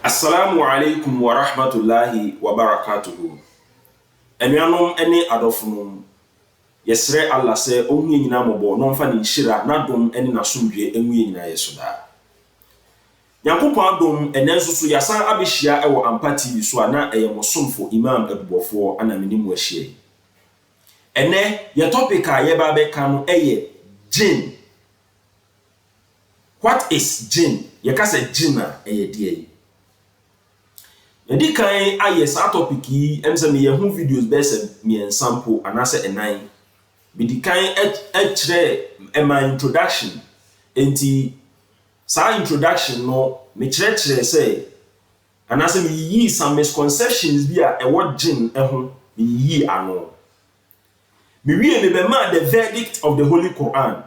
Assalamu alaikum wa rahmatullahi wa barakatuhu. Enuanom ene adofunu. Yesre Allah se onye nyina mobo no mfa ne nhyira na dom ene na somdwe enwie nyina yesoda. Yakopon adom ene nsusu yasan abehia ewo Ampa TV so ana eyemosomfo Imam Abubofo ana menim wahie. Ene ye topic a ye ba beka no eye jinn. What is jinn? Ye ka se jinn a eye die. Yedi kan aye sa topic yi emse me ye hu videos be se me sample anase enan. Bidi kan kire my introduction. Enti sa introduction no me kire say anase me yi some misconceptions bi a what jinn ehun me yi ano. Me wie me be ma the verdict of the Holy Quran.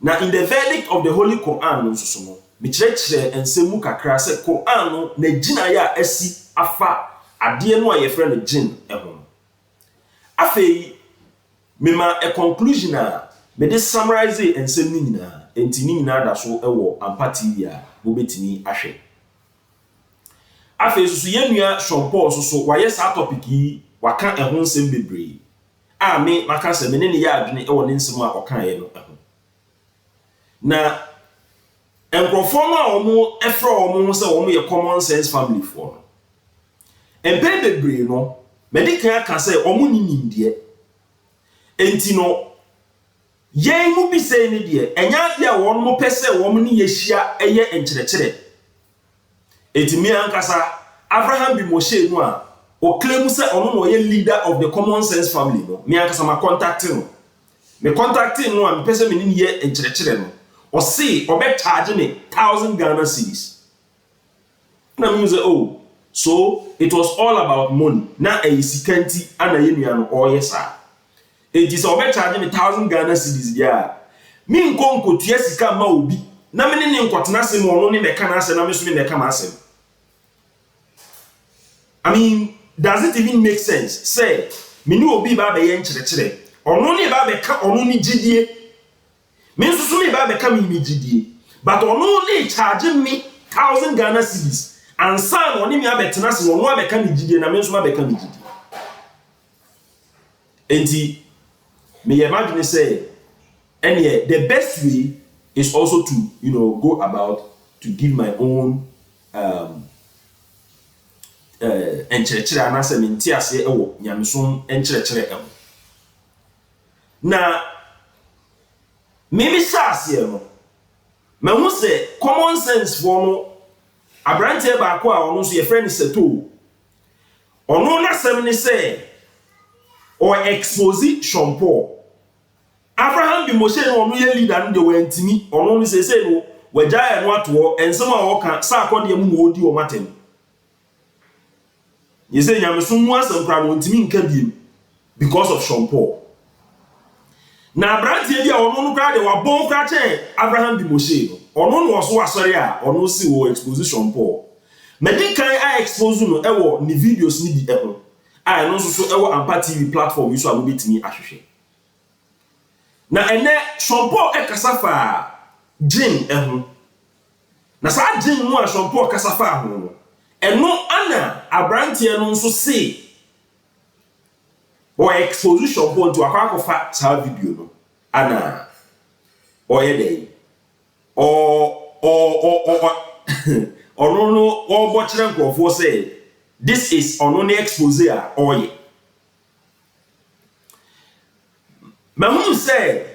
Now in the verdict of the Holy Quran no so no me kire ensemu kakra se Quran no na jina ya asi afa ade no aye frɛ no jinn ehun. Afei me ma a conclusion a me de summarize ensem ni nyina enti ni nyina da so ewo Ampa TV a mo betini ahwe. Afei so yenua shompo so waye sa topic yi waka ehun nsem bebre a me maka se me ne ya adwene ewo ne nsem a okan ye no ehun. Na enkrofo a omo efro omo se omo ye common sense family for no embe bebre no me de kan aka se omo ni nimde enti no yen mu bi se ni de enya de a won mo pese won ni yehia eye enkyerɛkyerɛ enti me ankasa Abraham bi Moshe no a o claim se ono no ye leader of the common sense family no me ankasa ma contacting no a me pese me ni ye enkyerɛkyerɛ no o see obe charge me 1,000 Ghana cedis. Na me say oh, so it was all about money. Na sikanti ana yenua no o yesa. It is obe charge me 1,000 Ghana cedis dia. Me nko tua sika ma obi. Na me ne nkotena se mo no ne meka na ase na me so me meka ma ase. I mean, does it even make sense? Say, me ni obi ba be ye nkyerɛkyerɛ. Ono ne ba be ka ono ni gidie. Me so me ba be ka me gidie. But ono ne charge me 1,000 Ghana cedis. And san oni me abetena se ono abeka me gidie na me so abeka me gidie. Enti me imagine say any the best way is also to go about to give my own enkyerɛkyerɛ anase me nti ase ewo nyamesom enkyerɛkyerɛ em. Na me sase no me hu say common sense for no abrante ba ko a ono so ye friend seto ono na sem ni say or expose shompo Abraham bi Moshe no ono ye leader no de wantimi ono no say no wagya no ato ensem a woka sa akode mu no odi o matem ye say nyamesom mu asem kra no ntimi nka biem because of shompo. Na abrante bi a ono no kra de wabon kra che Abraham bi Moshe no ono no so asori a ono si wo exposition po medical I expose no ewo ni videos ni bi eho a no so ewo Ampa TV platform so abo betimi ahwehwe. Na ene shompo kasafa jinn eho na sa jinn no a shompo kasafa ho no eno ana abrante no so se o exposition po nto akwakofa sa video no ana o ye dey ono no obo kire nkrofo say this is ono ne expose a oye mahum say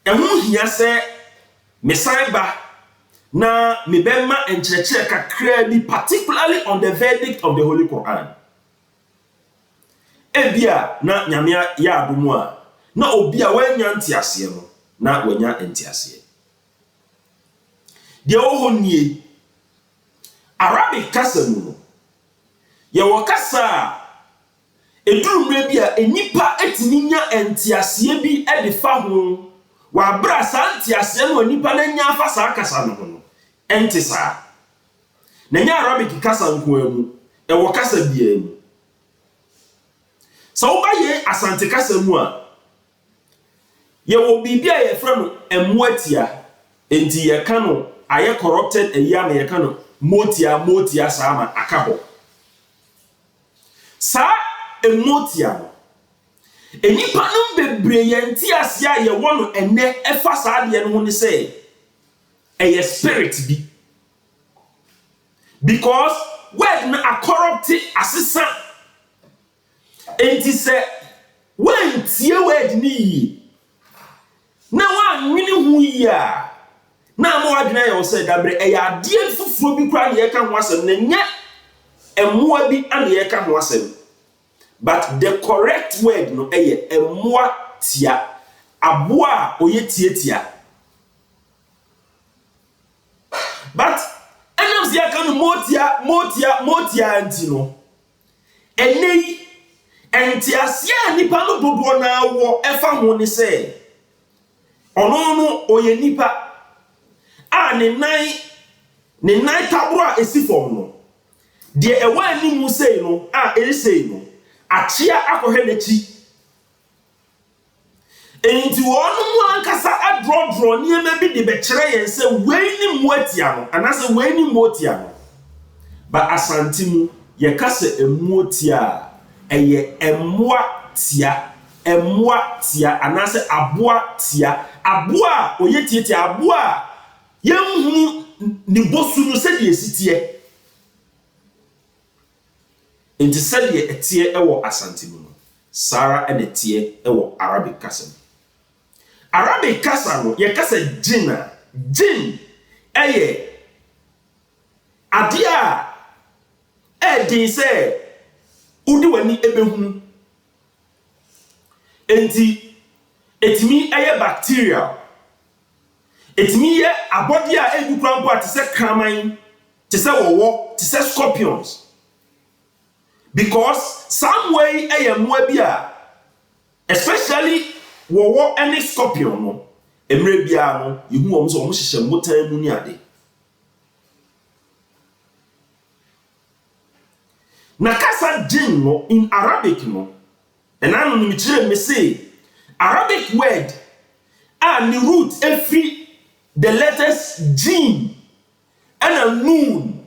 ehun hia say me saiba na me bema enkyerɛkyerɛ kakra bi particularly on the verdict of the Holy Quran ebia na nyame ya adomu a na obi a wanya ntiase no na wanya ntiase de oho nie Arabic kasa mu no ye wo kasa edurumre bi a enipa etini nya entiase bi de fa ho wa bra sa ntiase no enipa na nya afa sa kasa no ho entisa na nya Arabic kasa nko amu e wo kasa bia mu so ba ye asante kasa mu a ye wo bibia ye fra no emu atia enti ye ka no aye corrupted eya me yeka no motia sama akaho sa emotia no enipa no bebre yenti ase a ye wono ene efa sa de no ho ne say a spirit bi because word na a corrupt asesa enti say when tie word ni na wa nwini hu ya na mo adwena ye wo say dabre e ya de fufuo bi kra ne ye ka ho asem na nya emoa bi ane ye ka ho asem but the correct word no eye emoa tia aboa oye tietia but enam sia kan motia anti no enei enti asia nipa no dodo na wo efa ho ne se ono no oye nipa a ne nan tabro a esifom no de ewa ni mu sei no a sei no achia akohwe n'echi enti wonu mu ankasa adrodro niema bi de be kire yen se wei ni muatia no anase wei ni motia no ba asantimu ye kase emuotia eye emoa tia anase aboa oyetietia aboa yemhu ni bosu no se de esitie enti se de etie ewo asantimu no sara ene tie ewo Arabic kasa Arabic kasa no ye kasa jin eye adia din se udi wani ebehunu enti etimi eye bacteria etimi ye abodi a edukura mpo ate se kraman te se wowo te se scorpions because some way eye moa bi a especially wowo any scorpion no emre bia no yehu wom so wom hihye motan mu ni ade na kasa jin no in Arabic no enanu ni kire me say Arabic word and the root every the letters jin and a nun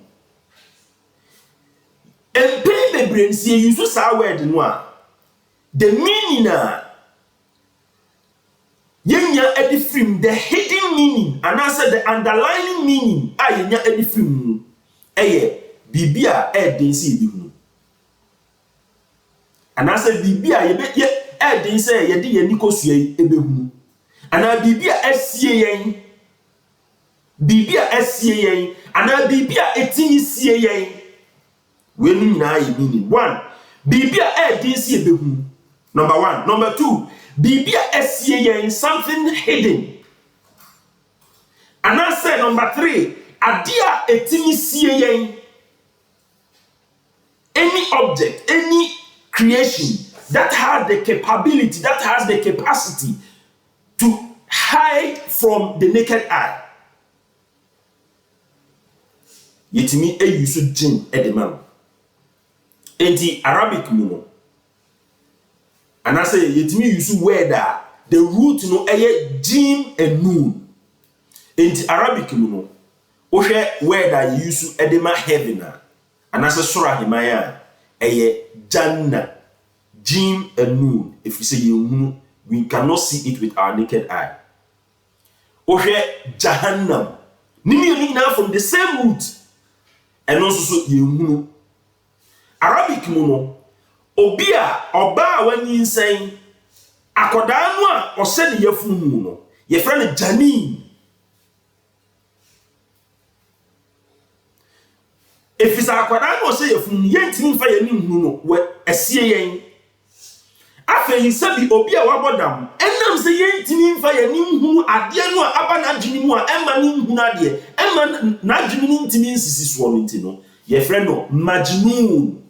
and baby brain see you so word no a the meaning yenya edifrim the hidden meaning and answer the underlying meaning yenya edifrim eye bibia den see bi hu and answer bibia ye den say ye de ye nikosua ebehu ana bibia asie yen ana bibia etini sie yen we ni na ye meaning one bibia den see ebehu number 1 number 2 bibia asie yen something hidden and answer number 3 adia etini sie yen any object any creation that has the capability, that has the capacity to hide from the naked eye. Yetimi use jin edemam. Enti Arabic mu. And I say yetimi use word the root no eye jin and nun. Enti Arabic mu. Ohwe word use edema heaven. And I say surah himaya eye janna. Jim and Nun, if we say you, we cannot see it with our naked eye. Ohe Jahannam, Nimi now from the same root, and also you. Arabic mono, Obia, Oba when you saying Akodanwa or send your funo, your friend Janine. If it's Akodanwa say your fun, yentin fire no, where a CA. Afe yisabi obi a wabodam enam se yentimi mfa yanim hu ade no aba na adwini mu a emma ni hu na ade emma na adwini ni ntimi nsisi so no ntino ye friend no majnun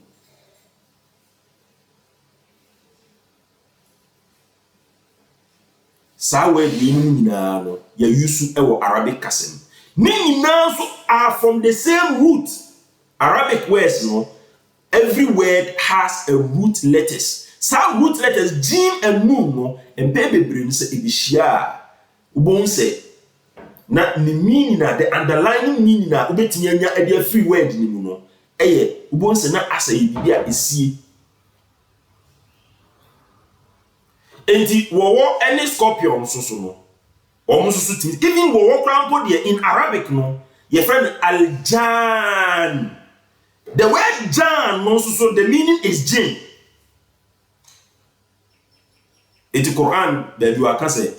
sawe di mu nyina no ya yusu ewo Arabic kasem ni nyina so are from the same root Arabic words no every word has a root letters. Some root letters jim and nun no and baby brain say ebihia ubon say na the meaning the underlying meaning na ubetimi anya ade free word ni mu no ubonse na asa bibia esie enti wowo any scorpion so no omo so timi even wowo krampo de in Arabic no your friend al-jan. The word jan no so the meaning is jinn. In the Quran there you are say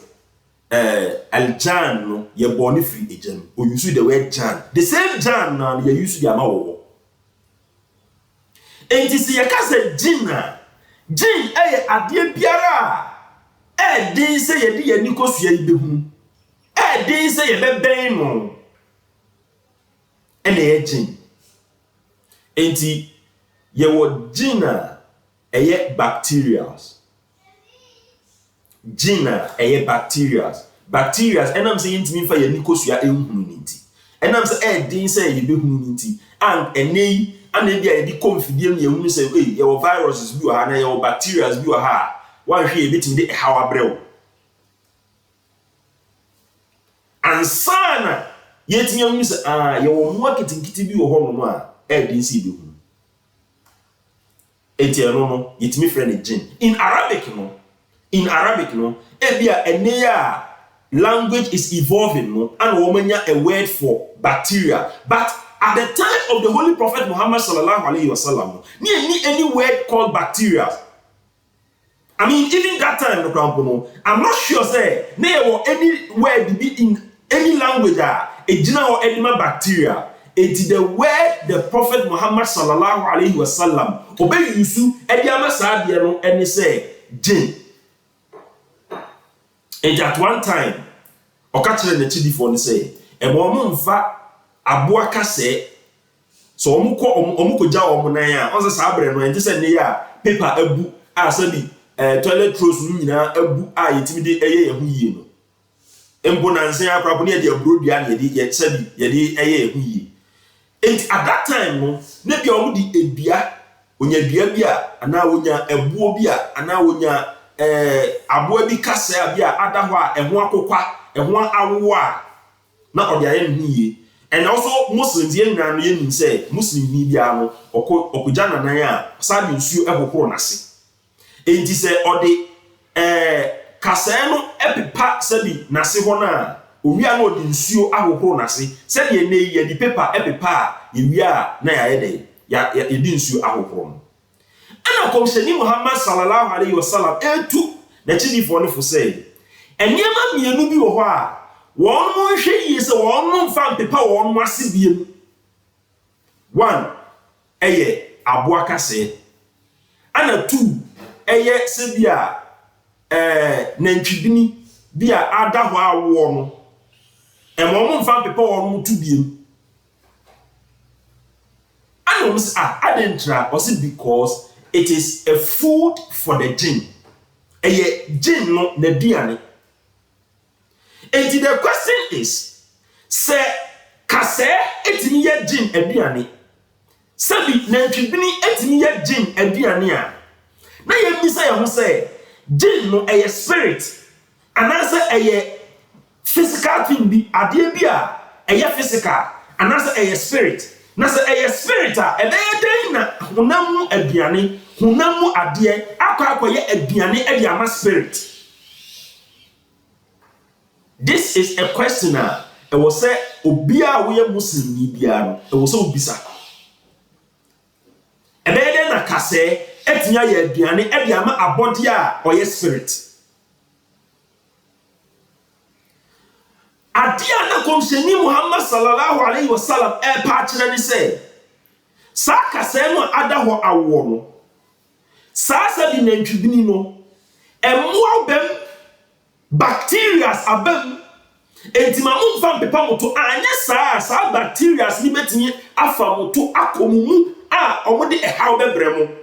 al-jan no ye born free ejam or you use the word jan. The same jan now you use the amawo. And this ye ka say jinn adie biara din say ye di ani kosua ibehu din say ye beben no ene jinn. Enti ye wo jinn bacterias. Jinn bacterias. Bacterias enam say intimi fa ye ni kosua ehunu nti. Enam say din say ye behunu nti and enei ana bia ye di confidiem ye hunu say ye wo viruses bi wo ha na ye wo bacterias bi wo ha wan hwe ye betimi de hawa brew. Ansana yetimi hunu say ye wo mo akitinkiti bi wo ho no a din say be hunu. Enti no yetimi friend jinn. In Arabic no ebia eneya language is evolving no and womanya a word for bacteria, but at the time of the Holy Prophet Muhammad sallallahu alaihi wasallam ni any word called bacteria. I mean even that time no I'm not sure say there any word be in any language ejina or edema bacteria. It is the word the Prophet Muhammad sallallahu alaihi wasallam obey yusu ediama saade no ene say jinn. And at one time okachire na chidifo ni say ebo mo mfa aboa kase so omuko ja nan a on say sabre no enti say ne ya paper abu asabi toilet rolls no nyina abu yetimi de eye yie no embo nanse akrapo ne de abrodua ne de ye sabi ye de eye yie. And at that time no ne bia omu di edua onya dua bia ana onya ebuo bia ana onya aboa bi kase bia adaho a eho akokwa eho awo a na ode aye ne yie. And also Muslims ye nyina no ye nim say Muslim ni bia no okogya nanan a sabi nsuo ehokoro nase. Enti say ode kase no epepa sabi nase ho na owia no ode nsuo ahokoro nase sabi ye nei ye di paper epepa ye wia na ya ye ya di nsuo ahokoro. Ana komsheni Muhammad sallallahu alaihi wasallam etu na chidifo no fo say eniema mienu bi wo ho a won mo hwe yi se won mo mfa mpepa won mo ase biem. One aboa kase. Ana two se bia nantwibini bia ada ho awo no mo mfa mpepa won mo tu biem. Ana mo say adentra was it because it is a food for the jinn. Jinn no na diane. And the question is, say kase etimi ye jinn aduane. Sabi nantwibini etimi ye jinn aduane a. Na ye bisa ye ho say jinn no spirit. Anase physical thing bi ade bi a physical. Anase spirit. Na say spirit a den na hunamu aduane, hunamu ade akwaye aduane e ama spirit. This is a question e was say obia we Muslim ni bia no e was obisa. Ebeden na kase etinya ye aduane e ama abode a oye spirit. Adia na komsheni Muhammad sallallahu alaihi wasallam pa kire ni say sa kase no adaho awo no sa sabi nantwibini no emua bem bacterias abem entima mumfa mpepa moto anya sa bacterias ni betimi afa moto akomumu omode ehaw bebremo.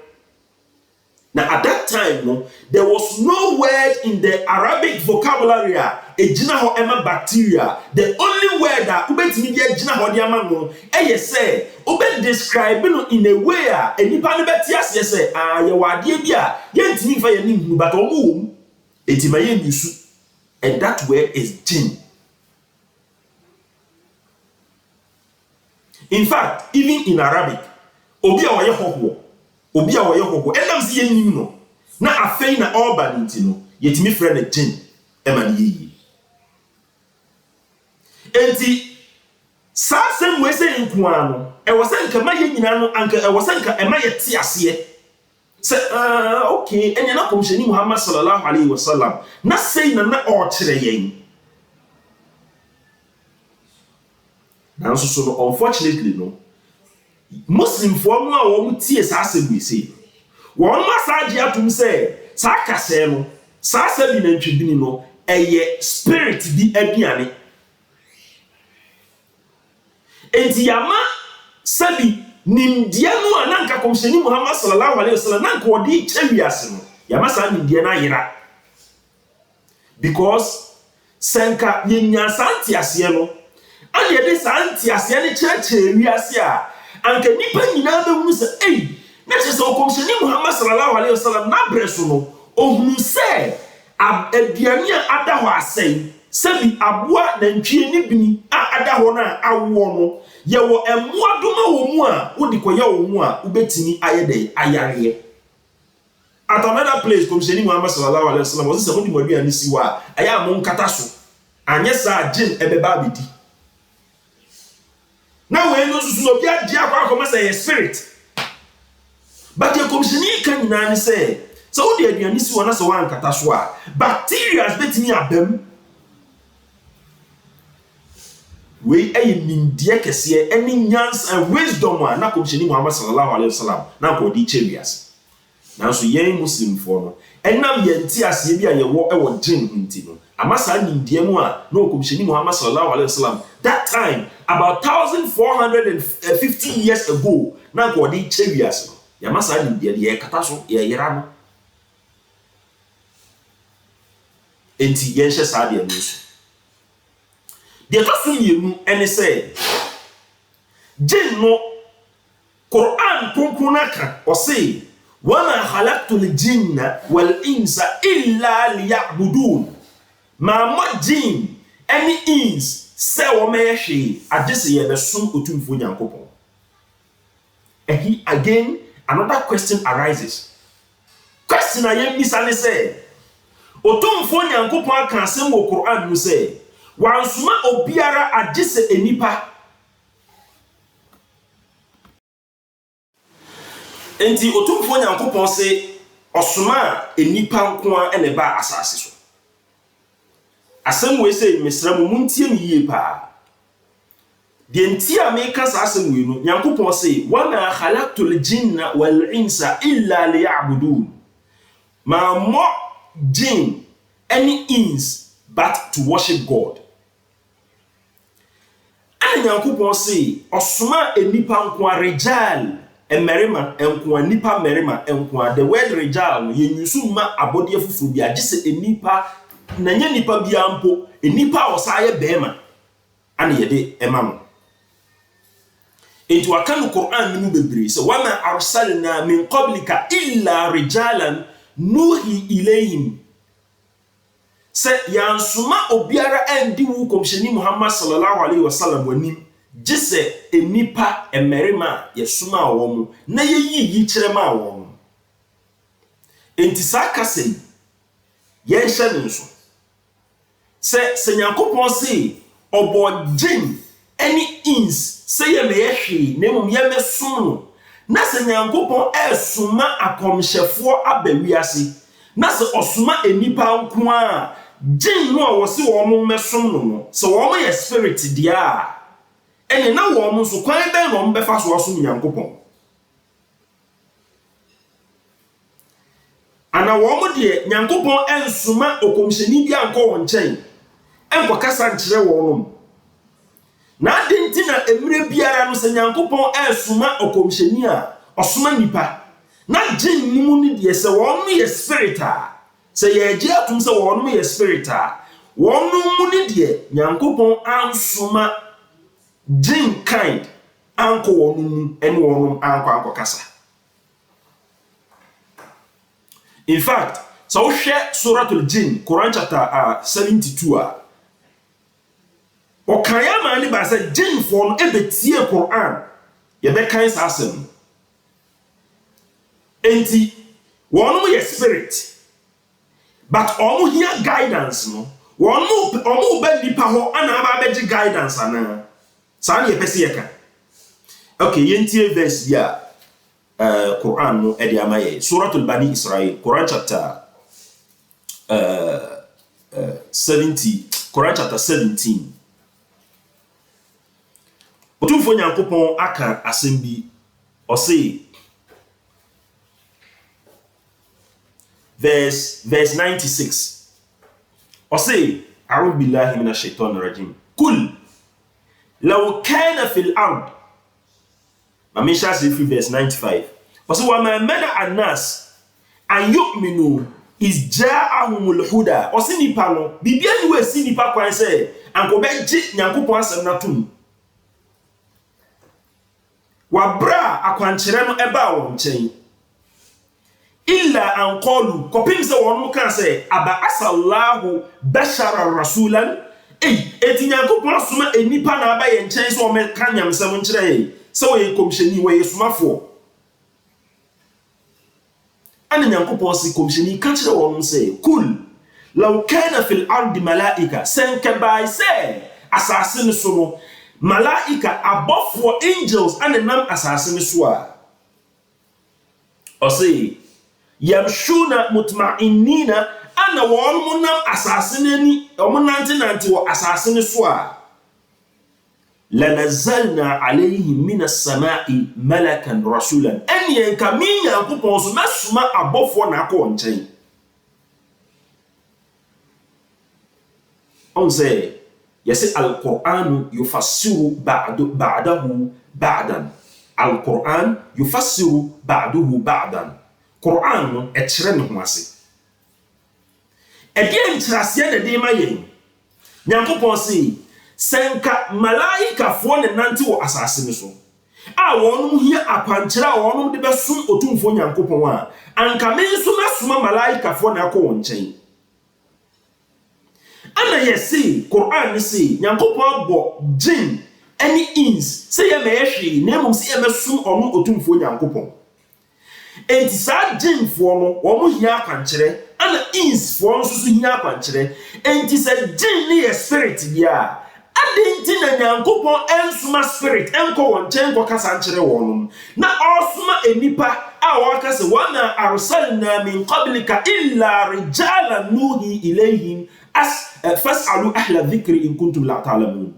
Now at that time no there was no word in the Arabic vocabulary ejina ho ema bacteria. The only word that ubetimi de ejina ho de ama no say ube describe no in a way enipa no betias say ye wade bia ye ntimi fa ye ni hu but omu etima ye nisu. And that word is jinn. In fact, even in Arabic, obi a wɔyɛ hɔhoɔ ɛnam sɛ yɛnim no na afei na ɔreba ne nti no yɛtumi frɛ no jinn ɛma no yɛyie. Enti saa sɛm wei sɛ nkoa no ɛwɔ sɛ nka ma yɛ nyinaa no anka ɛwɔ sɛ nka ɛma yɛte aseɛ sɛ okay ɛnyɛ na kɔmhyɛni Muhammad sallallahu alaihi wasallam na sei na ɔrekyerɛ yɛn. Nanso so no unfortunately no Muslimfoɔ no a wɔn tie saa asɛm yi sei wɔn ma saa gye atom sɛ saa kasɛɛ no saa asɛm bi na ntwedini no ɛyɛ spirit bi aduane. Enti yama sabi nimdeɛ no a nanka kɔmhyɛni Muhammad sallallahu alaihi wasallam nanka wɔde kyɛ wiase no yama saa nimdeɛ no ayera, because sɛnka yɛnya saa nteaseɛ no ana yɛde saa nteaseɛ no kyerɛkyerɛ wiase a anka nipa nyinaa bɛhunu sɛ ei na kyerɛ sɛ kɔmhyɛni Muhammad sallallahu alaihi wasallam n'abrɛ so no ohunu sɛ aduane a ada hɔ asɛn sɛbi aboa nantwie ne bini a ada hɔ no a awoɔ no yɛwɔ ɛmmoa doma wɔ mu a wode kɔyɛ wɔ mu a wobɛtumi ayɛ dɛn ayareɛ. At another place kɔmhyɛni Muhammad sallallahu alaihi wasallam wɔsɛ sɛ wode mo aduane si hɔ a ɛyɛ a mo nkata so anyɛ saa jinn ɛbɛba abɛdi. Na wei no nso obi agye akɔ sɛ yɛ spirit, but yɛ kɔmhyɛni ka nyinaa ne sɛ wode aduane si hɔ na sɛ woankata so a bacteria bɛtumi abam. Wei ɛyɛ nimdeɛ kɛseɛ ɛne nyans and wisdom a na kɔmhyɛni Muhammad sallallahu alaihi wasallam na nkɔde kyɛ wiase. Nanso yɛn Muslimfoɔ no ɛnam yɛn ti aseɛ bi a yɛwɔ ɛwɔ jinn nti no ama saa nimdeɛ mu a na kɔmhyɛni Muhammad sallallahu alaihi wasallam that time about 1450 years ago na nkɔde kyɛ wiase no yɛama saa nimdeɛ yɛ kata so yɛyera no. Enti yɛnhyɛ saa deɛ no nso. Deɛ ɛtɔ so mmienu ɛne sɛ jinn no Quran kronkron aka ɔse wama khalaqtul jinna wal insa illa liya'budun. Maama jinn ɛne ins sɛ wɔmɛyɛ hwee agye sɛ yɛbɛsom Otumfuo Nyankopɔn. Again another question arises. Question a yɛmmisa ne sɛ Otumfuo Nyankopɔn aka asɛm wɔ Quran no sɛ wansoma obiara agye sɛ enipa. Enti Otumfuo Nyankopɔn sɛ ɔsoma enipa nko a ɛna ba asase so. Asɛm wei sɛ mesra mu muntie me yie paa. Deɛ nti a meka saa asɛm wei no Nyankopɔn sɛ wama khalaqtul jinna wal insa illa liya'budun. Ma mo jinn any ins but to worship God. Ana Nyankopɔn sɛ ɔsoma enipa nko a rijal emerima enko a nipa merima enko a the word rijal no yenyusu ma abode afufuru bi agye sɛ enipa na nya nipa bia mpo enipa a ɔsaayɛ bɛɛma ana yɛde ɛma no. Enti waka no Quran no mu bebree sɛ wama arsalna min qablika illa rijalan nuhi ilayhim. Sɛ yansoma obiara andi wu kɔmhyɛni Muhammad sallallahu alaihi wasallam wanim gye sɛ enipa emerima yɛsoma wɔ mu na yɛyi kyerɛ ma wɔ mu. Enti saa kasa yi yɛnhyɛ ne nso sɛ Nyankopɔn sɛ ɔbɔ jinn ɛne ins sɛ yɛmɛyɛ hwee na mmom yɛmɛsom no na sɛ Nyankopɔn ɛsoma akɔmhyɛfoɔ aba wiase na sɛ ɔsoma enipa nko a jinn no a wɔse wɔn mɛsom no sɛ wɔn yɛ spirit deɛ a ɛne na wɔn nso kwan bɛn na wɔn bɛfa so asom Nyankopɔn. Ana wɔn deɛ Nyankopɔn ɛnsoma okɔmhyɛni bi ankɔ wɔn nkyɛn ɛnkɔkasa nkyerɛ wɔn no. Na adenti na emire biara no sɛ Nyankopɔn ɛnsoma okɔmhyɛni a ɔsoma nipa na jinn mu ni deɛ sɛ wɔn yɛ spirit a sɛ yɛgye atom sɛ wɔn yɛ spirit a wɔn mu ni deɛ Nyankopɔn ansoma jinn kind ankɔ wɔn mu ɛne wɔn ankɔkasa. In fact, so wohwɛ Suratul Jinn, Quran chapter 72 a Okaya mani ba say jinn for no ebetie Quran ye be kan sa asem enti wonu ye spirit but omu here guidance no omu be nipa ho ana ba be guidance ana sa na ye pese ye ka okay yentie verse ya Quran no e di amaye suratul bani Israel Quran chapter 17 Quran chapter 17 Otumfo Nyankopon aka asem bi o say verse 96 o say a'udhu billahi minash shaitanir rajim kul law kana fil ard mamisha say verse 95 o say wa ma mana annas an yu'minu is ja'ahumul huda o say nipa no bibia ni we si nipa kwan say anko be gi Nyankopon asem na tum wabra akwankyere no eba wo nkyɛn illa an qalu kopim se won kan se aba asallahu bashara rasulan eti Nyankopon asoma enipa na aba ye nkyɛn se o me kan nyamsam nkyerɛ se wo ye komhyeni wo ye somafo ana Nyankopon se komhyeni ka kyerɛ won se kul law kana fil ardi malaika senka bai se asase ne so no malaika above angels and nam asase ne so a o say yamshuna mutma'innina ana won munam asase nani o munante wo asase ne so a lanazalna alayhim minas sama'i malakan rasulan an yanka min Nyankopon so masuma above na akọ nkyɛn on say yes al-Qur'an yufassiru ba'dahu ba'dan al-Qur'an yufassiru ba'dahu ba'dan Qur'an no e kyerɛ ne ho ase e de nkyerɛase na de ma yɛn Nyankopon se senka malaika fo ne nante wɔ asase ne so a wɔn hia akwankyerɛ a wɔn de bɛsom otumfo Nyankopon a anka me nso masoma malaika fo na akɔ wɔn nkyɛn ana yesi Quran si Nyankopon bo jin any ins say ye mehwe na mum say ye mesum onu otumfo Nyankopon enti sa jin fo no wo mo hia akwankyere ana ins fo no so hia akwankyere enti sa jin ne ye spirit bia adenti na Nyankopon ensuma spirit enko won chen ko kasa nkyere won na osuma enipa a wo kasa wa na arsalna min qablika illa rijalan nuhi ilayhim fas'alu ahla dhikri in kuntum la ta'lamun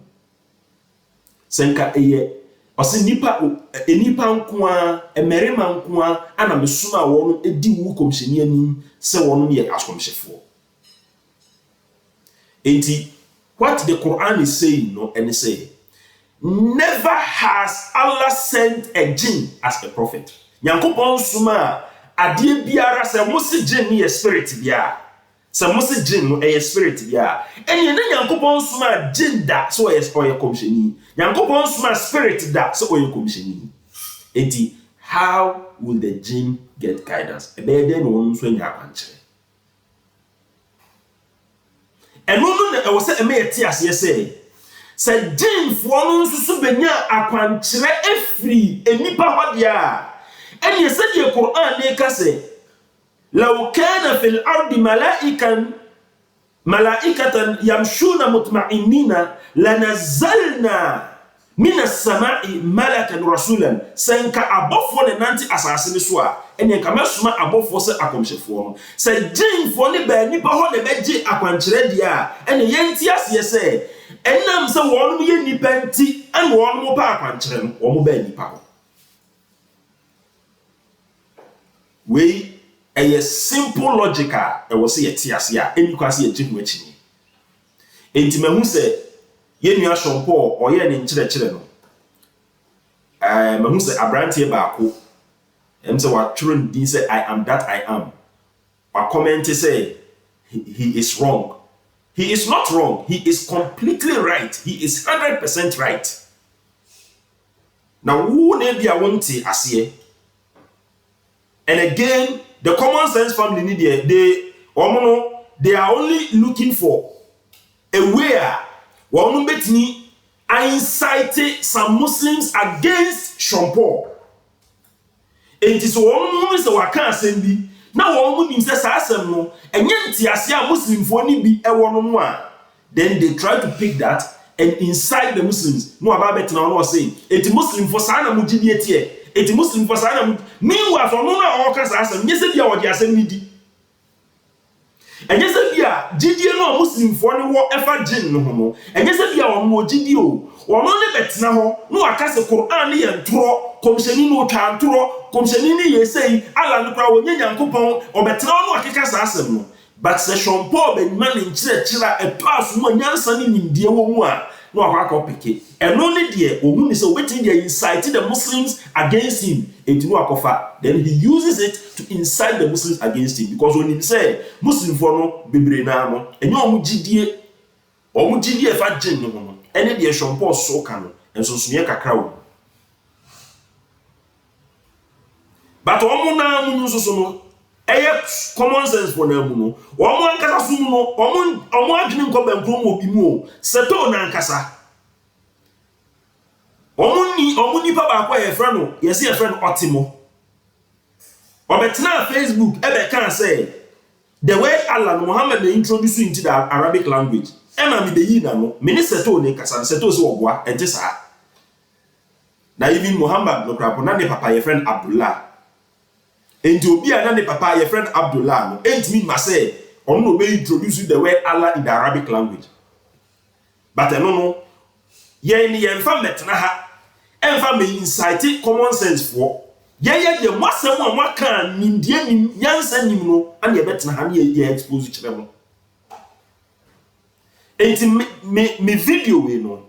senka eye osi nipa nkoa emerima nkoa ana mesuma won edi wu komhyeni anim se won ye askomhyefo enti what the Quran is saying no and say never has Allah sent a jinn as a prophet Nyankopon suma ade biara se musi jinn ye spirit bia se musi jinn no e spirit bia enye na Nyankopon suma jinn da so ye komhyeni Nyankopon suma spirit da so ye komhyeni enti how will the jinn get guidance e be dey no won so nya akwankyere eno no na e wo se e me ti ase se jinn fo no nsusu benya akwankyere efri enipa hodia eni se die Quran ne ka se law kana fil ardi malaikatan yamshuna mutma'innina lanazalna minas sama'i malakan rasulan senka abofo ne nanti asase ne so a eni ka masuma abofo se akomhyefo no se jinn fo ne ba nipa ho ne beje akwankyere dia eni yenti ase se enam se wonum ye nipa nti an wonum pa akwankyere no wo mo ba nipa ho we a simple logical e was ye tiase a eni kwase ye jihu achi enti mahu se ye nua shompo oye ne nkyerɛkyerɛ no mahu se abrantie baako em se wa twron din se I am that I am wa comment say he is wrong. He is not wrong, he is completely right, he is 100% right. Now who ne bia wonte ase and again the common sense family need they are only looking for a way wonu betini I incited some Muslims against Sean Paul. It is one moment so I can't send me. Now one woman says no, and yet a Muslim for any be a one. Then they try to pick that and incite the Muslims. No about it now saying it's Muslim for Sana Mujidi. It's Muslim for Sana. Meanwhile, for no all kinds of yes, if you are what you are saying. And yes, if you are Gideon or Muslim for any whatever jinn no, and yes, if you are more Gideon. Or no bet now, no, I can't say Quran and throw, commissioning no can throw, commissioning ye say, Allah no power, yan coupon, or better no, I can't say. But Sean Paul, ben man in church, a pass one young son in dear woman, no, I can't pick it. And only dear, woman is waiting there incited the Muslims against him, and to no then he uses it to incite the Muslims against him, because when he say, Muslim for no, Bibrinamo, and no Mujidie, or Mujidie fat gin. Any the Sean Paul so can and so near crowd. But Omuna Munusono, common sense for Namuno, Oman Casasuno, Oman didn't come and promo Bimo, Seto Nankasa. Omuni Papa, a friend, yes, a friend Otimo. Or Betna Facebook, ever can say the way Allah Muhammad introduced you into the Arabic language. Emma mi beyi na no mini seto ne kasa seto so ogwa ente sa na even Muhammad no krapo na ne papa your friend Abdullah enti obi na ne papa your friend Abdullah no enti mi ma say on no be introduce the word Allah in the Arabic language but no ye ni ye fa metna ha emfa me incite common sense for ye de masem a maka nimdie nim yansa nim no an ye betna ha ne ye expose kire mo. And me video we know.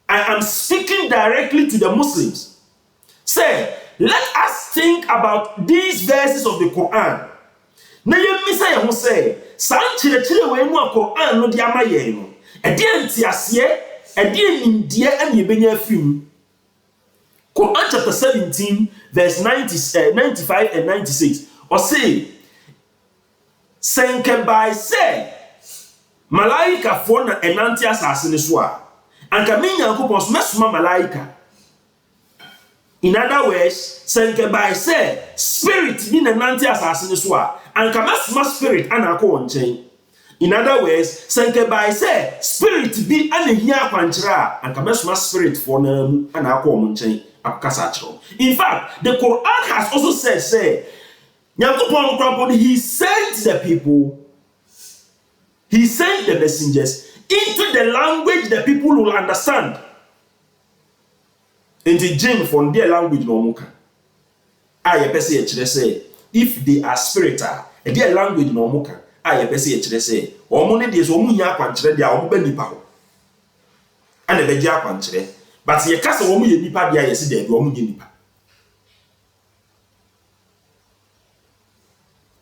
I am speaking directly to the Muslims. Say, let us think about these verses of the Quran. Na ye misa ye say, san chire we no Quran no di amaye no. E di antiase, e di nimdie an ye benya afim. Quran chapter 17 verse 95 and 96. Or say, senke by say Malaika for na enanti asase ne so a anka me Nyankopon so mesoma malaika. In other words, senke by say spirit ni na enanti asase ne so a anka mesoma spirit ana akọ nchen. In other words, senke by say spirit bi ana hia kwankyera anka mesoma spirit for na ana akọ nchen akasa kyerɛ. In fact, the Quran has also said say Nyankopon kwapon he sent the people. He sent the messengers into the language the people will understand. Into Jim from their language no muka. I pese e say if they are spiritual, their language no muka. I pese e say omo ne de so omo nya akwankyere de a omo ba nipa ho. Ana be gya akwankyere. But ye kasa omo ye nipa de a yesi de omo ye nipa.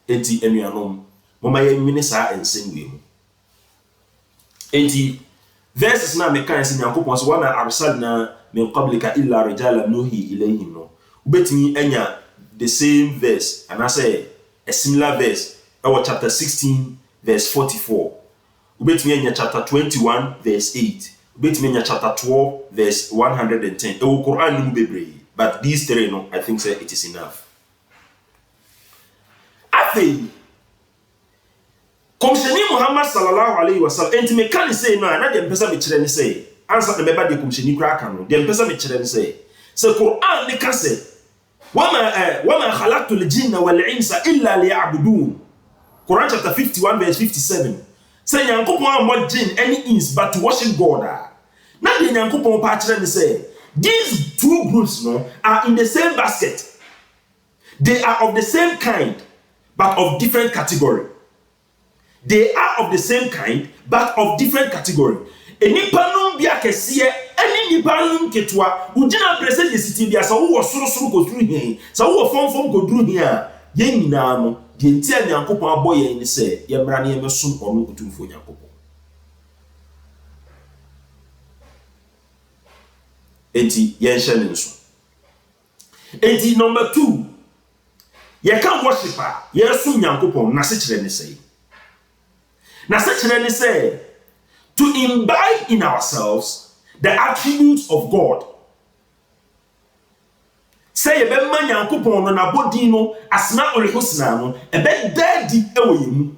Enti enuanom, mama ye nwini saa ensem mu. Enti verses na me kan se Nyankopon so wana arsalna min qablika illa rijalan nuhi ilayhim no ubetimi anya the same verse and I say a similar verse our chapter 16 verse 44 ubetimi anya chapter 21 verse 8 ubetimi anya chapter 12 verse 110 e wo Quran no bebre but these three no I think say it is enough. Afei Komsheni Muhammad sallallahu alaihi wasallam enti me kan say no na dem pesa me kire ni say ansa na beba de komsheni kura kan no dem pesa me kire ni say Quran ni ka say wama khalaqtul jinna wal insa illa liya'budun. Quran chapter 51 verse 57 say Nyankopon amod jinn any ins but to worship God. Na de Nyankopon pa kire ni say these two groups no are in the same basket. They are of the same kind but of different category. They are of the same kind, but of different category. Enipanum bia kesiye, eni nipanum ketwa, ujina present yesiti bia sa wo soro ko duru hin, sa wo fom ko duru hin a, ye nyina no, de ntia Nyankopon aboye ni se, ye mra na ye mesom onu otumfo Nyankopon. Enti ye nhye ne nso. Enti number 2, ye kan worshiper, ye som Nyankopon na se kire ne sei. Now, such an say to imbibe in ourselves the attributes of God. Say ye be ma Nyankopon no na bodi no Asmaul Husna no e be dadi ewo yemu.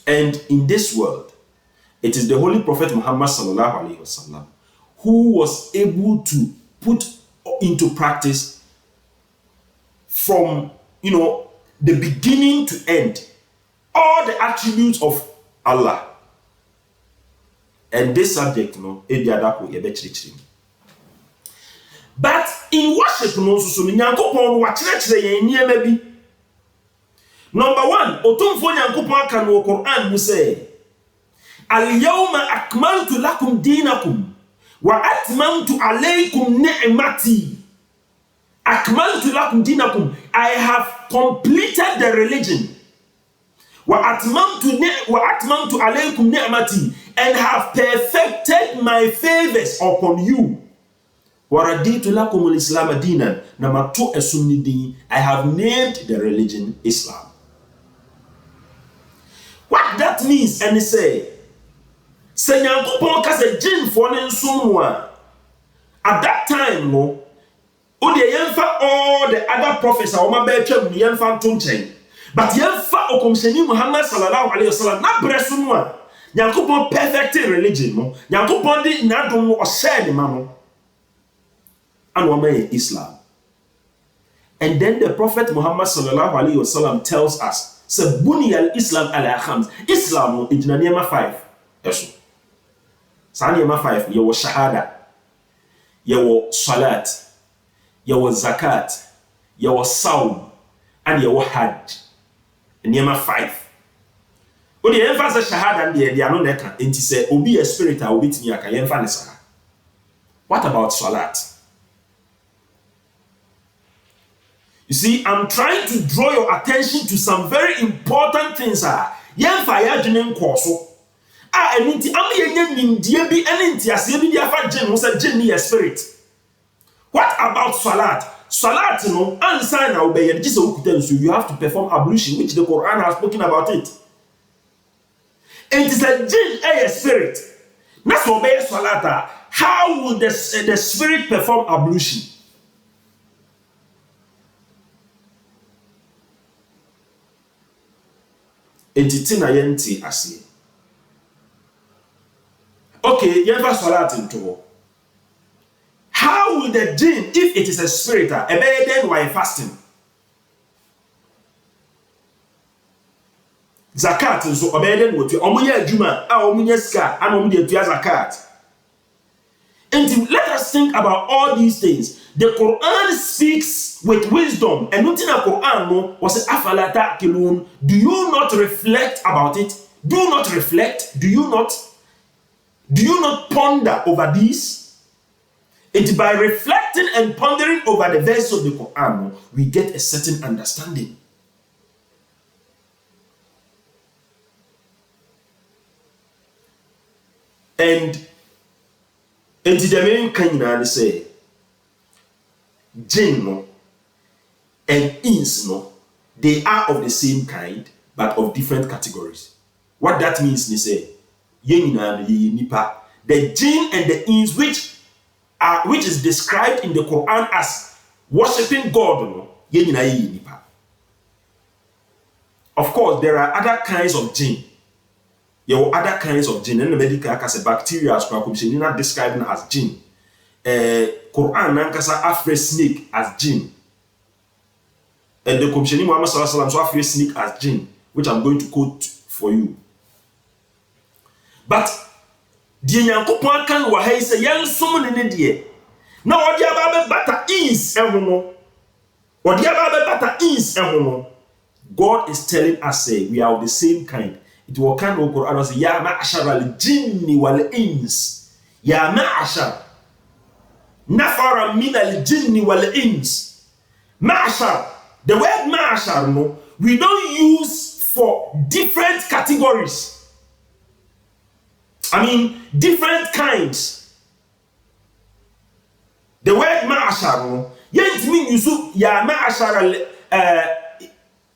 And in this world, it is the Holy Prophet Muhammad sallallahu alaihi wasallam who was able to put into practice from the beginning to end all the attributes of Allah. And this subject, but in worship, number one, otumfo Nyankopon kan wo Quran mu say, al-yawma akmaltu lakum dinakum wa atmamtu alaykum ni'mati. Akmaltu lakum dinakum, I have completed the religion. Wa atmamtu alaykum ni'mati, and have perfected my favors upon you. Wa raditu lakum al-islam dinan, number two, I have named the religion Islam. What that means, and say Nyankopon ka say jinn for ne nsom at that time no o de yemfa all the other prophets a woma ba twam ne yemfa nto nchen, but yemfa okomsheni Muhammad sallallahu alaihi wasallam na breso no a Nyankopon perfected religion no, Nyankopon di nadom o share ne ma no and woma Islam. And then the Prophet Muhammad sallallahu alaihi wasallam tells us, so buni al-Islam ala khams. Islam is niyama 5. Eso. Sa niyama 5, yawo shahada, yawo salat, yawo zakat, yawo sawm, and yawo hajj. Niyama 5. Odi emphasize shahada and the ano neka. Enti say obi a spirit a obi timi aka emphasize. What about salat? You see, I'm trying to draw your attention to some very important things. Yemfa ya dwene nkoso. Enunti am yenye nimdie bi enunti ase bi dia fa jin wo say jin ni spirit. What about salat? Salat no ansa na obeye ji se okuta so you have to perform ablution, which the Quran has spoken about it. And it is a jin a spirit. Na so obeye salat, how will the spirit perform ablution? Entity na yenti ase. Okay, yemfa salat into. How will the jinn, if it is a spirit, ebeye den while fasting? Zakat nso obeye den wotu. Omunye adwuma a omunye sika and omunye atua zakat. And let us think about all these things. The Quran speaks with wisdom. And nothing in the Quran was afala ta'qilun. Do you not reflect about it? Do you not reflect? Do you not ponder over this? And by reflecting and pondering over the verse of the Quran, we get a certain understanding. And the main kind say, jinn no and ins no, they are of the same kind but of different categories. What that means is say the jinn and the ins which is described in the Quran as worshipping God no, of course there are other kinds of jinn. There are other kinds of jinn, and the medical as bacteria as not described as jinn. Quran nankasa afre snake as jinn. And the Commissioner Muhammad sallallahu alaihi wasallam so afre snake as jinn, which I'm going to quote for you. But the Nyankopon kan wa hay say yan som ne de. Na odi aba bata is ehono. Odi aba bata is ehono. God is telling us say we are of the same kind. It will come to Quran say ya ma'ashara al-jinni wal-ins. Ya ma'ashar nafara min al-jinni wal-ins. Ma'ashar, the word ma'ashar no, we don't use for different categories. I mean different kinds. The word ma'ashar no, yet mean you ya ma'ashar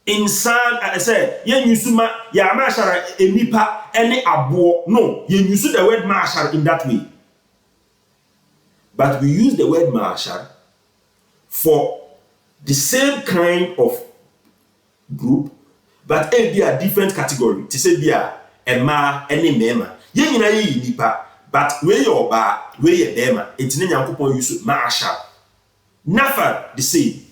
insan say yen yusuma ya mashara enipa any abo. No, yen use the word mashar in that way. But we use the word mashar for the same kind of group, but they are different category. To say they are Emma any mema. Yen yina ye nipa, but we your ba, we ye bema. It's ne Nyankopon use mashar. Nafar the same.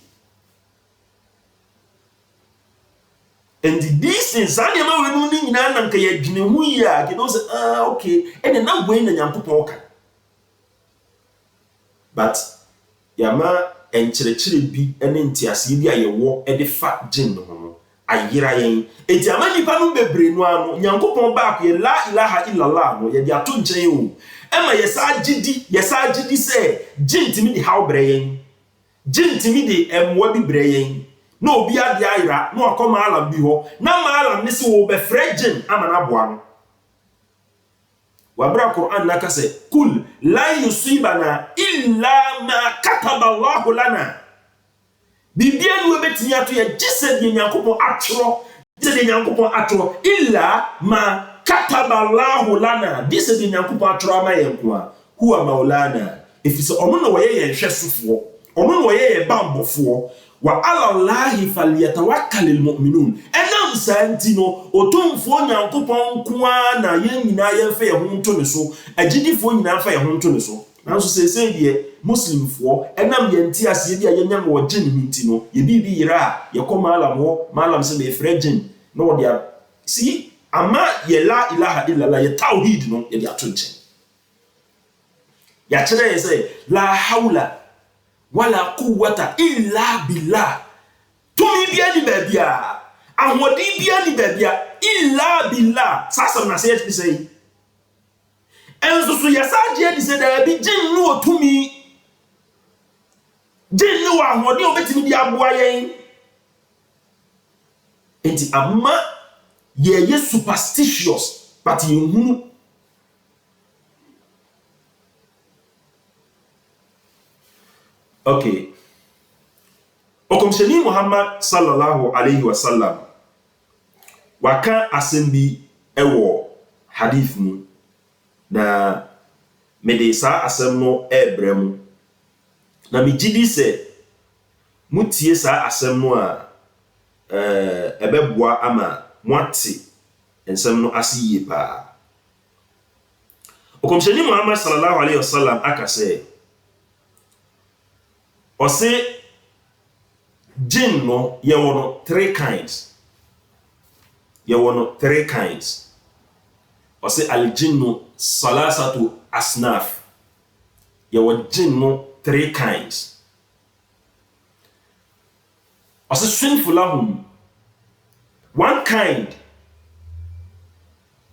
And these things, I never knew in an kaya gnimuya, you know, okay, and then I'm going to Yampupoka. But Yama and Chile be an intiasidia, you walk at the fat gin. I hear I ain't. It's a many panu be brainwano, Yankupon back, ye la ilaha illallah, ye dia tun jail. Emma, yes, I GD say, gin to me the how brain, gin to me the wabi brain. No be adi aira no akoma alam bi ho na ma alam ne se wo be fragin amana boa wa bra Quran na ka se kul la yusibana illa ma kataba Allah lana bibia no betinya to ye gise de Nyankopon atro gise de Nyankopon atro illa ma kataba Allah lana gise de Nyankopon atro ama ye nko huwa maulana if so omo no ye hwesofo omo no ye bambofo wa ala Allahi falyatawakkalul mu'minun enam santino otumfo Nyankopon kwa na yen nyina yen fa ye ho nto ne so agidifo nyina fa ye ho nto ne so nanso sese de muslimfo enam ye nti ase bi ye nyam wo gin nti no ye bibi yira ye ko malam se be fragin no wo dia see ama ye la ilaha illallah ye tawhid no ye dia tonche ya kire ye say la haula wala quwwata illa billah tumi bia ni babia ahodi bia ni babia illa billah sasa na say enso so yasaje di say da bi jin no tumi jin no ahodi obetimi di aboa yen enti amma ye superstitious but you okay. Okomsheni Muhammad sallallahu alayhi wa sallam waka asembi ewo hadith mu na medesa asem no ebrem na migidi se mutie sa asem no a ebeboa ama mwati ensem no asiye pa. Okomsheni Muhammad sallallahu alayhi wa sallam akase ose jinn no ye wono three kinds. Ose al jinnu salasatu asnaf. Ye won jinn no three kinds. Ose sinful lahum one kind.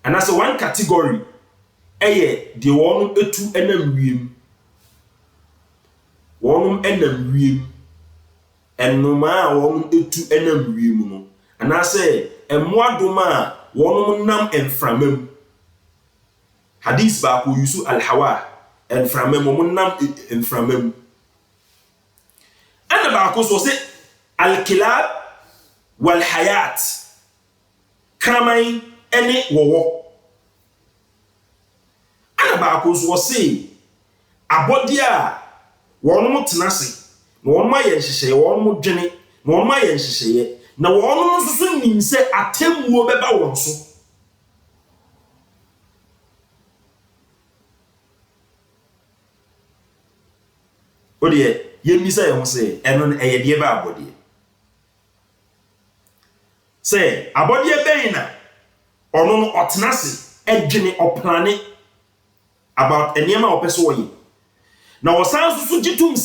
And as one category eye de won etu enam wiem. Wonum enam wiem enuma wonum etu enam wiem no anase emmoadoma wonum nam enframam hadith ba ko yusu alhawa enframam mum nam enframam ana ba ko so se alkilab wal hayat kramai ene wowo ana ba ko so se abodia wonum tenase na wonum aye nhyehyeye wonum dwene na wonum aye nhyehyeye na wonum nso nim se atemmuo beba won so odie yemisa ye ho se eno eye de ba abodie se abodie ben na ono no otenase edwene oplane about eniema opeso woyi na wasan susu jitum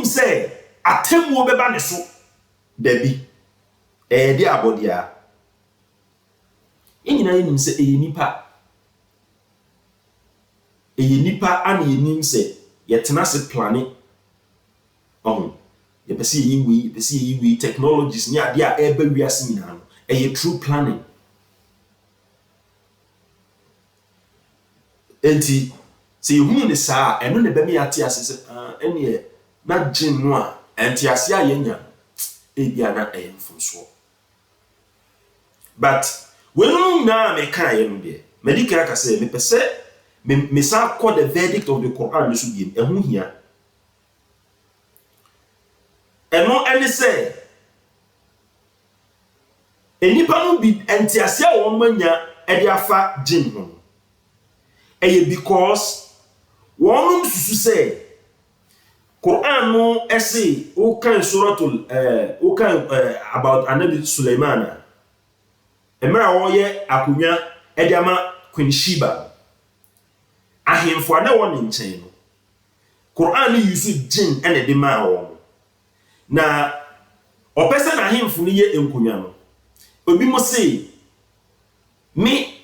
se atemmuo beba ne so dabi de abodia enyina yenim se eyenipa ana yenim se yetena se plane yepese yiwi technologies ni ade a eba wiase nyina no true planning. Enti se yehunu ne saa eno ne be me ate ase se ene na gin no a entiase ayenya ebia na eyemfomso but when na me kan ye no de medical ka say me pese me sa call the verdict of the Quran so biem ehun hia eno ene say enipa no bi entiase a won manya e de afa jin ho eye because won susu say Quran no essay o kan suratul about Anabi Sulaiman emra wo ye akunya e de ama Queen Sheba ahemfo na won nchen no Quran use jin ene de ma wo na opese na ahemfo ni ye enkunya no obi mo say me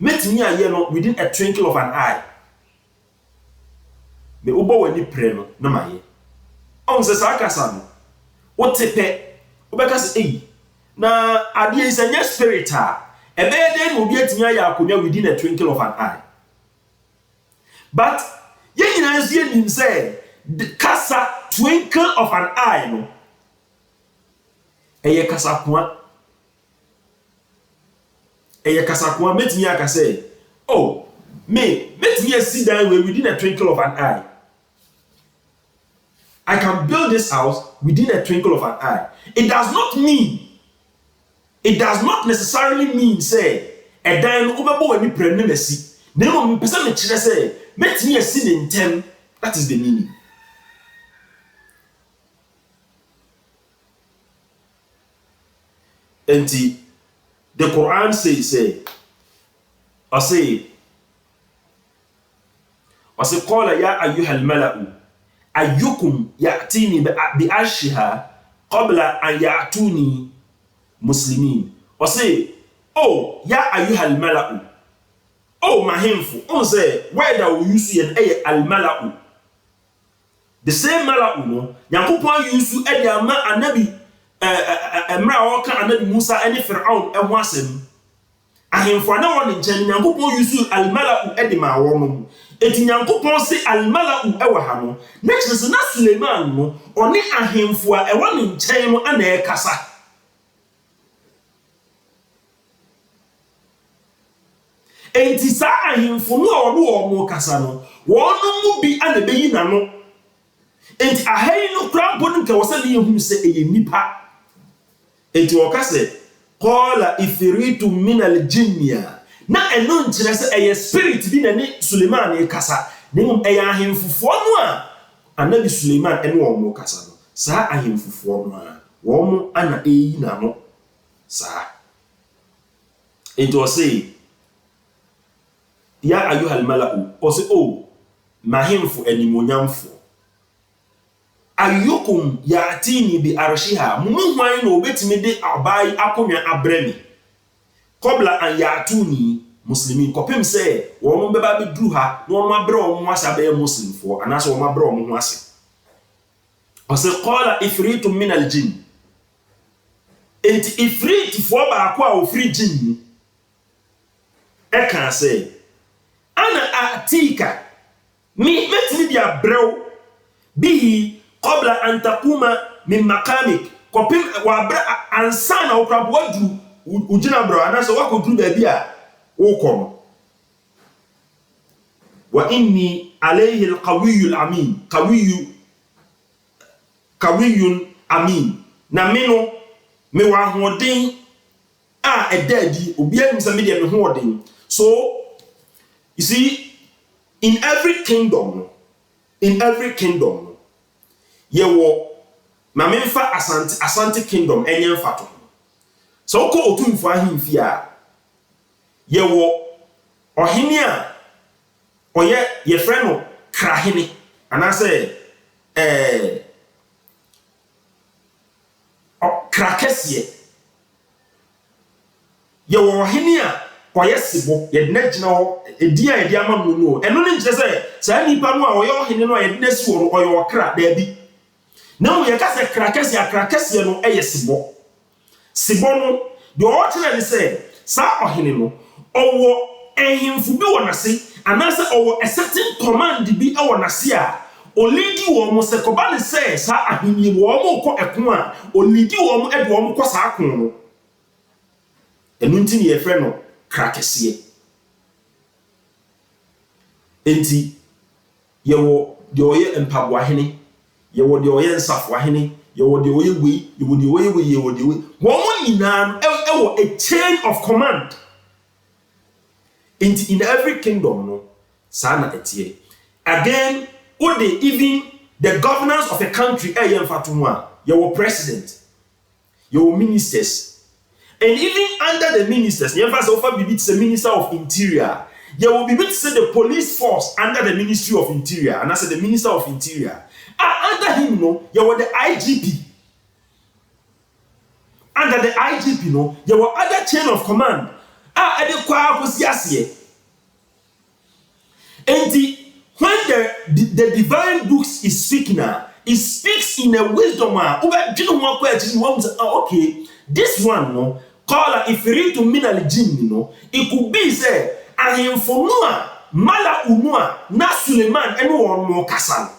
metimi aye no within a twinkle of an eye me ubo wani pre no na maye on se sakasa no o tepe obeka se eyi na ade is a spirit a ebe dey no obi atimi aye akonya within a twinkle of an eye but ye nyina nsie nim say the kasa twinkle of an eye no eye kasa kwa metimi aka say oh metimi see down within a twinkle of an eye. I can build this house within a twinkle of an eye. It does not necessarily mean say a dan obebo ani prenu mesi. Nemo me pesa me kire say metimi esi ne ntem. That is the meaning. And the Quran says qala ya ayyuhal mala'u ayyukum ya'tini bi arshiha qabla an ya'tuni muslimin. Or say, oh ya ayyuhal mala'u, oh mahemfu. On say why that we use yen al mala'u. The same mala'u no Nyankopon use e de ama anabi emra oka anabi Musa ene Fir'aun e ho asem. Ahemfu na won nchen Nyankopon use al mala'u e de ma won. Eti Nyankopon se almala'u ewa ha no next na Suleiman no oni ahemfo a ewa ne nchen no ana e kasa enti sa ahemfo no omo kasa no wono mu bi ana beyi na no enti ahai no krampo no nke wose ne yehunu se eye nipa enti wo kase qala ifritu min aljinniya na eno nkyere se eye spirit bi na ne Suleiman e kasa nem eye ahemfufo no a anabi Suleiman ene wo kasa no sa ahemfufo no a wo mo ana eyi na no sa ento say ya ayyuhal mala'u o se o mahemfu animonyamfo ayyukum ya'tini bi arshiha muhwan no obetimi de abai akonwa abremi qabla an ya'tuni muslimin kopem say won beba be duru ha no won abre won asa be muslim fo anaso won abre won ho ase o se qala ifritum min aljin enti ifrit fo ba ko a ofri jin e kan say ana atika mi metimi dia brew bihi qabla an taquma min maqamik kopem wa abre ansana wo krabo wadu ujina bro anaso wako duru ba bia wo kono wa inni alayhi alqawiyyu alamin qawiyyun amin na meno me wa hoden a edadi obi anim se me de me hoden. So you see, in every kingdom ye wo ma memfa asante kingdom enye mfato. So ko otumfo ahemfi a ye wo ohene a oye ye freno krahene anase krakese ye wo ohene a oye sibo ye na gina ho edi a edi ama no eno ne nkyere se sa nipa no a oye ohene no a ye na si wo oye okra da bi na wo ye ka se krakese no eye sibo no de o tere ne se sa ohene no owo ehimfu bi wona se anase owo a certain command bi e wona se a olidi wɔn sɛ kɔba ne sɛ saa ahenni wɔn kɔ ɛko a olidi wɔn ɛde wɔn kɔ saa ko no ɛnu nti ne yɛfrɛ no krakɛseɛ enti yɛwɔ deɛ ɔyɛ mpaboahene yɛwɔ deɛ ɔyɛ nsafoahene yɛwɔ deɛ ɔyɛ wei yɛwɔ deɛ ɔyɛ wei yɛwɔ deɛ wei wɔn nyinaa no ɛwɔ a chain of command enti in every kingdom no saa na ɛteɛ again what they even the governance of a country ɛyɛ mfato mu a yɛwɔ president yɛwɔ ministers and even under the ministers yɛmfa sɛ wofa biribi te sɛ minister of interior yɛwɔ biribi te sɛ the police force under the ministry of interior and that's the minister of interior under him no yɛwɔ the IGP under the IGP no yɛwɔ other chain of command ɛde kɔ akɔsi aseɛ enti when the divine books is speaking, it speaks in a wisdom. Okay, this one, no, call if you read to Minal Jinn, you know, it could be say, I am for Noah, Mala Unua, Na Suleiman, and one more Kassan.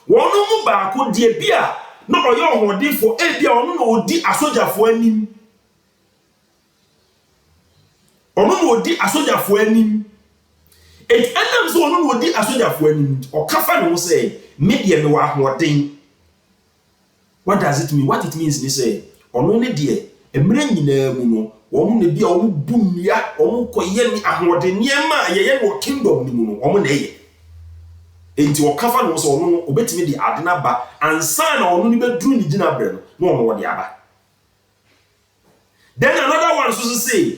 One more back would dear beer, no, your one did for a beer, or no, did a soldier for him. Or no, did a soldier for him. It ends so no wodi asoja fo anim o kafa no say media me wa hoden. What does it mean? What it means is say ono ne de emre nyina mu no wo mu ne bia wo bu nnua wo koye ni ahoden niema ye no kingdom ni mu no wo mu na ye enti o kafa no so ono obetimi de ade na ba ansa na ono ni beduru ni gina bre no no wo de aba. Then another one so say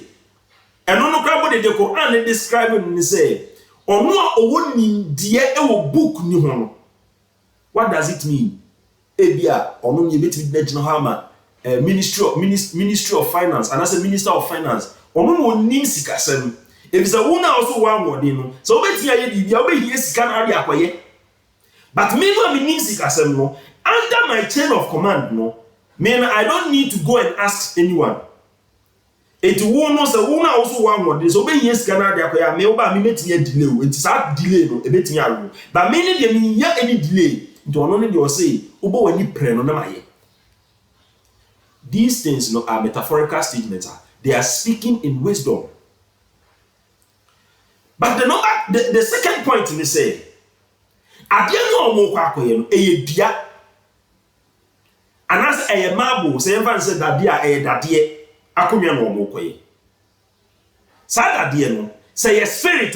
eno no kra bo de Quran describe him ni say ono a owo nimdeɛ ɛwɔ book ni ho no. What does it mean? Ebia ono ni betimi de gina ha ma ministry of finance and as a minister of finance ono no nim sikasɛm ebisa wo na also wa ngode no so obetimi aye bibia obehie sika na ade akoye but me no nim sikasɛm no under my chain of command no mean I don't need to go and ask anyone. It won't know so one also one word. So be yes can I acquire me over me meeting delay. It's a delay no a bit me. But many them ya any delay. Don't only you say Ubo when you pray no my. These things no are metaphorical statements. They are speaking in wisdom. But the second point in the say at the end of more quack a dia and as a marble say said that dia a that dear. Akomia no omokoye sada de no say a spirit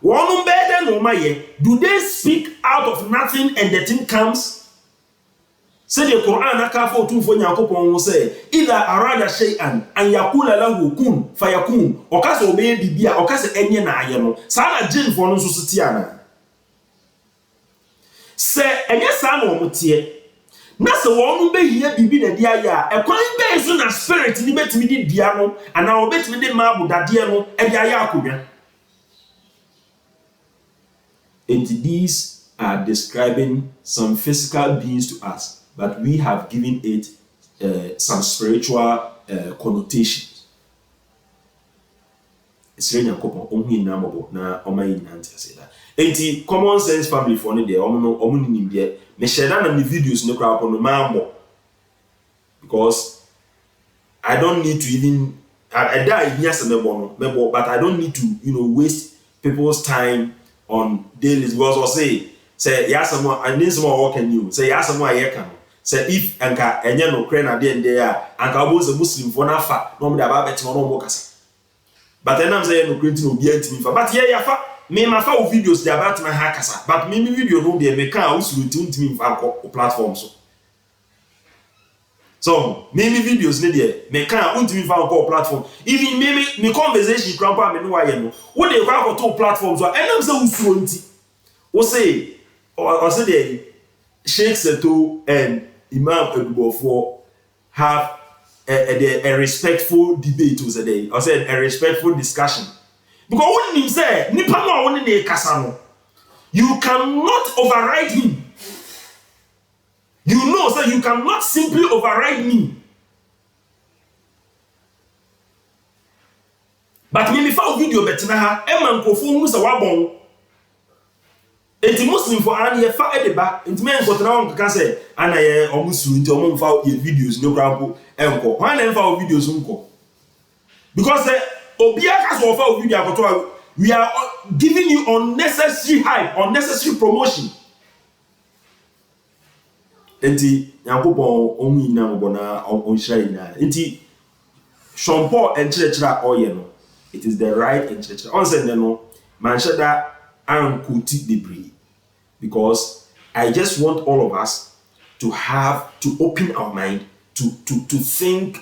wonu bede no maye do they speak out of nothing and the thing comes say the Quran aka for tufo Nyankopon wo say either arada shay'an an yakula lahu kun fayakun okase obeye bibia okase enye na aye no sada jin fo no so sitia na say enye sa na omotie na se wonu be hia bibi na dia ya ekwan be so na spirit ni betimi di dia no ana obetimi di ma budade no e dia ya akodwa. And these are describing some physical beings to us, but we have given it some spiritual connotations. It's really Nyankopon onhu ina mobo na omayi ina ntia say that. Enti common sense family for no there omo nim there me share na me videos no crap on mambo because I don't need to even I die yes mebo but I don't need to waste people's time on dailies because or say yes someone I need someone work and you say yes someone here can say if anka enye no kre na dey there anka obo se muslim for na fa no me da ba beti no mo kasa but then I'm saying no creating obi antimi fa but yeah fa me ma fa videos dey about my hackers but me video no dey me kan usuru ntimi fa ko platform so me videos ne dey me kan ntimi fa ko platform even me conversation grandpa me no wa ye no wo dey kwa to platform so enam say usuru nti wo say or say dey Sheikh Seto and Imam Edubofo have a respectful debate was a day or said a respectful discussion. Because when he said, you cannot override him. You know, so you cannot simply override me. But me before video betina ha e man kofo hu se wabon. enti muslim for an ye fa edeba enti men ko tra on ka say ana ye omusuru enti omum fa ye videos no krampo enko wan na fa videos nko because obia ka so fa video akoto we are giving you unnecessary hype, unnecessary promotion. Enti Yakobon only na mbona on shine na. Enti Sean Paul and church no. It is the right and church. On say no man shada and kuti debris because I just want all of us to open our mind to think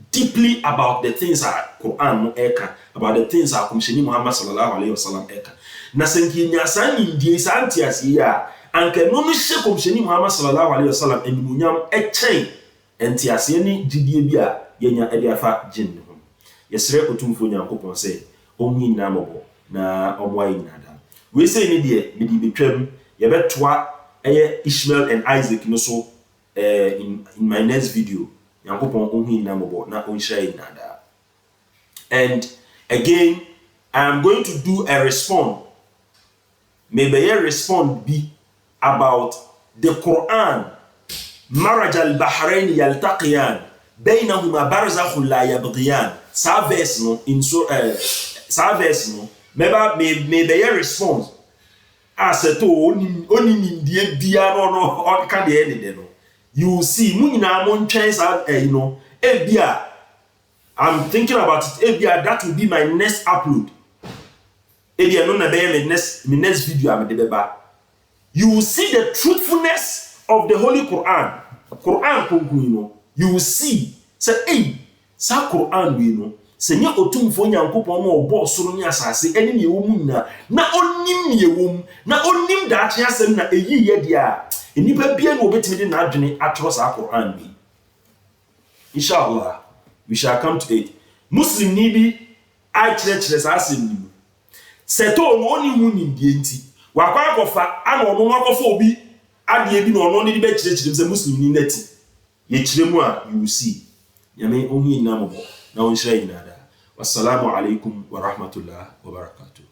deeply about the things that Quran no eka, about the things that Komsheni Muhammad sallallahu alaihi wasallam eka. Na senki nyasa ni ndie santi asiya anke no no hye Komsheni Muhammad sallallahu alaihi wasallam animunyam echen enti asiye ni gidie bia yenya ede afa jin ho. Yesre otumfo Nyankopon se onwi na mobo na omwai nada. We say ni de bidi betwam ye betoa eye Ishmael and Isaac no so in my next video. And again, I am going to do a response. Maybe a response be about the Quran. Maraj al-Bahrain yaltaqiyan baynahuma barzakhun la yabghiyan. Service no in so service no. Maybe a response. As a to only in the dia no on can the end no. You see, ebia, I'm thinking about it. Ebia, that will be my next upload. Ebia, no na be my next video. You will see the truthfulness of the Holy Quran. You will see. Say, hey, sa Quran we know. Se nya otumfo Nyankopon no obo soro nya asase ene ne ewom na onim ne ewom na onim da akye asem na eyi ye dia. Enipa bia no obetimi de na adwene atro sa Quran bi. Inshallah, we shall come to it. Muslim ni bi a kire sa asem ni. Seto no oni hu ni die nti. Wakwa akofa ana ono no akofa obi ade bi no ono ne be kire se Muslim ni nati. Ye kire mu a you will see. Yame ohi na mo na on share ina da. Wassalamu alaikum wa rahmatullahi wa barakatuh.